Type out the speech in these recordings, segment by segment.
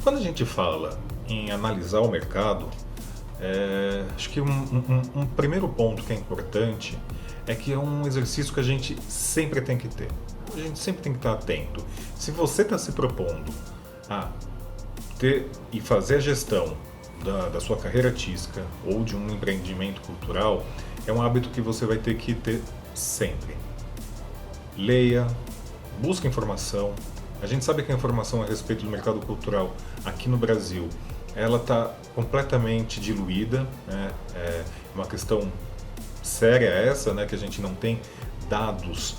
Quando a gente fala em analisar o mercado, acho que um primeiro ponto que é importante é que é um exercício que a gente sempre tem que ter. A gente sempre tem que estar atento. Se você está se propondo a ter e fazer a gestão da sua carreira artística ou de um empreendimento cultural, é um hábito que você vai ter que ter sempre. Leia, busque informação. A gente sabe que a informação a respeito do mercado cultural aqui no Brasil, ela está completamente diluída, né? É uma questão séria essa, né? Que a gente não tem dados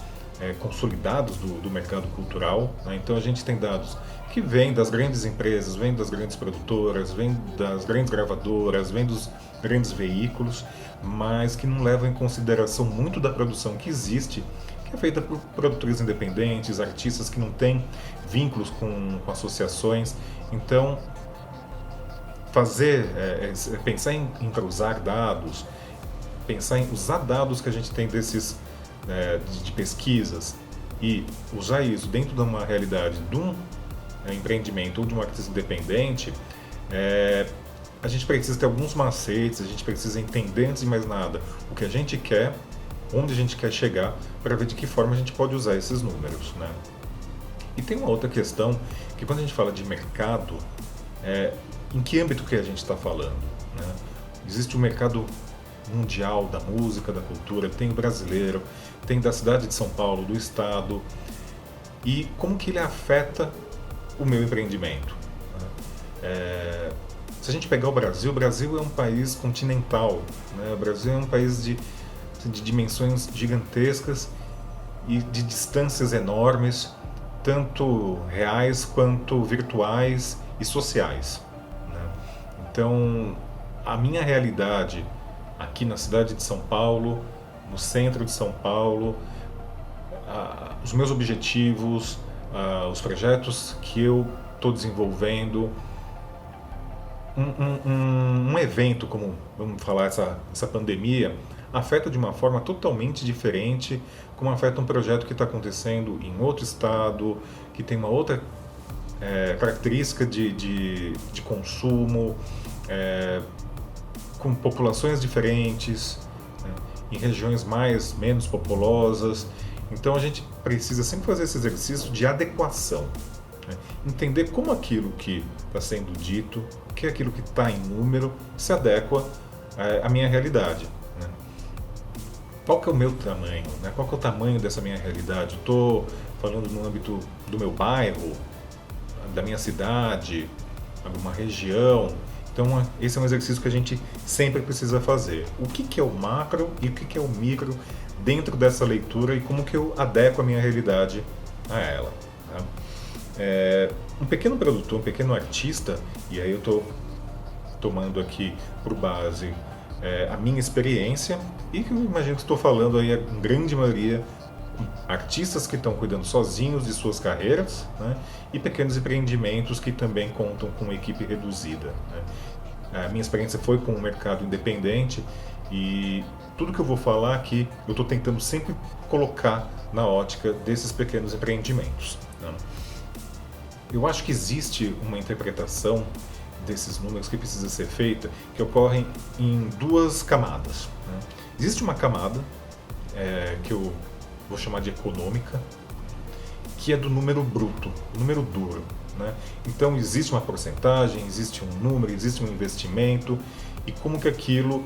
consolidados do mercado cultural, né? Então a gente tem dados que vêm das grandes empresas, vêm das grandes produtoras, vêm das grandes gravadoras, vêm dos grandes veículos, mas que não levam em consideração muito da produção que existe, que é feita por produtores independentes, artistas que não têm vínculos com associações. Então, pensar em cruzar dados, pensar em usar dados que a gente tem desses de pesquisas e usar isso dentro de uma realidade de um empreendimento ou de um artista independente, a gente precisa ter alguns macetes, a gente precisa entender antes de mais nada o que a gente quer, onde a gente quer chegar, para ver de que forma a gente pode usar esses números, né? E tem uma outra questão, que quando a gente fala de mercado, em que âmbito que a gente está falando, né? Existe o mercado mundial da música, da cultura, tem o brasileiro, tem da cidade de São Paulo, do estado, e como que ele afeta o meu empreendimento, né? Se a gente pegar o Brasil é um país continental, né? O Brasil é um país de dimensões gigantescas e de distâncias enormes, tanto reais quanto virtuais e sociais, né? Então, a minha realidade aqui na cidade de São Paulo, no centro de São Paulo, os meus objetivos, os projetos que eu estou desenvolvendo, um evento como, vamos falar, essa pandemia, afeta de uma forma totalmente diferente, como afeta um projeto que está acontecendo em outro estado, que tem uma outra característica de consumo, com populações diferentes, né, em regiões menos populosas. Então a gente precisa sempre fazer esse exercício de adequação, né? Entender como aquilo que está sendo dito, o que é aquilo que está em número, se adequa à minha realidade, né? Qual que é o meu tamanho, né? Qual que é o tamanho dessa minha realidade? Estou falando no âmbito do meu bairro, da minha cidade, alguma região. Então, esse é um exercício que a gente sempre precisa fazer. O que é o macro e o que é o micro dentro dessa leitura e como que eu adequo a minha realidade a ela, tá? Um pequeno produtor, um pequeno artista, e aí eu estou tomando aqui por base a minha experiência e que eu imagino que estou falando aí a grande maioria artistas que estão cuidando sozinhos de suas carreiras, né, e pequenos empreendimentos que também contam com uma equipe reduzida, né. A minha experiência foi com o mercado independente e tudo que eu vou falar aqui eu estou tentando sempre colocar na ótica desses pequenos empreendimentos, né. Eu acho que existe uma interpretação desses números que precisa ser feita, que ocorrem em duas camadas, né. Existe uma camada que eu vou chamar de econômica, que é do número bruto, número duro, né? Então existe uma porcentagem, existe um número, existe um investimento e como que aquilo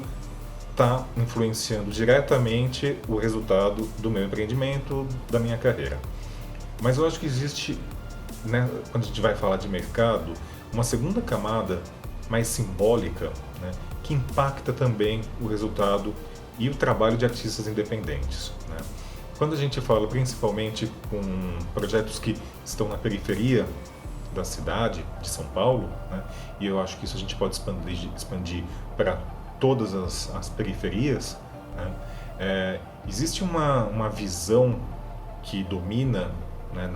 está influenciando diretamente o resultado do meu empreendimento, da minha carreira. Mas eu acho que existe, né, quando a gente vai falar de mercado, uma segunda camada mais simbólica, né, que impacta também o resultado e o trabalho de artistas independentes, né? Quando a gente fala principalmente com projetos que estão na periferia da cidade de São Paulo, né, e eu acho que isso a gente pode expandir para todas as periferias, né, existe uma visão que domina, né,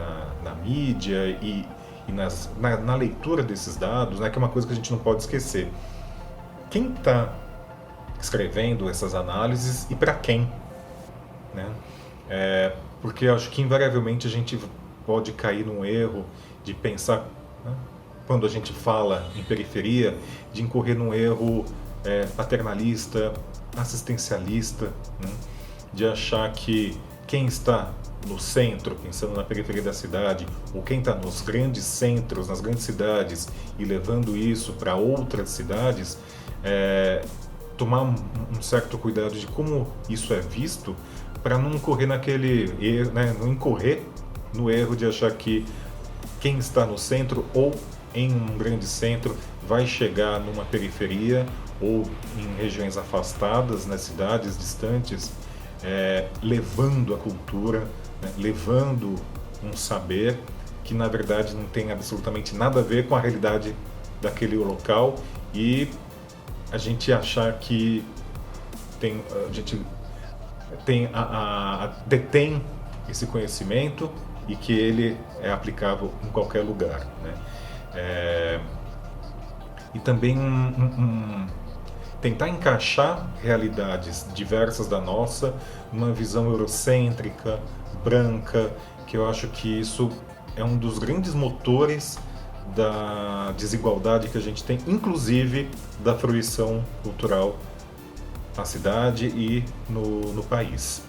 na mídia e e na leitura desses dados, né, que é uma coisa que a gente não pode esquecer. Quem está escrevendo essas análises e para quem? Né? Porque eu acho que invariavelmente a gente pode cair num erro de pensar, né, quando a gente fala em periferia, de incorrer num erro paternalista, assistencialista, né, de achar que quem está no centro, pensando na periferia da cidade, ou quem está nos grandes centros, nas grandes cidades, e levando isso para outras cidades, tomar um certo cuidado de como isso é visto, para não incorrer naquele erro, né, não incorrer no erro de achar que quem está no centro ou em um grande centro vai chegar numa periferia ou em regiões afastadas, nas cidades distantes, levando a cultura, né, levando um saber que na verdade não tem absolutamente nada a ver com a realidade daquele local, e a gente achar que a gente detém esse conhecimento e que ele é aplicável em qualquer lugar, né? E também tentar encaixar realidades diversas da nossa numa visão eurocêntrica, branca, que eu acho que isso é um dos grandes motores da desigualdade que a gente tem, inclusive da fruição cultural na cidade e no país.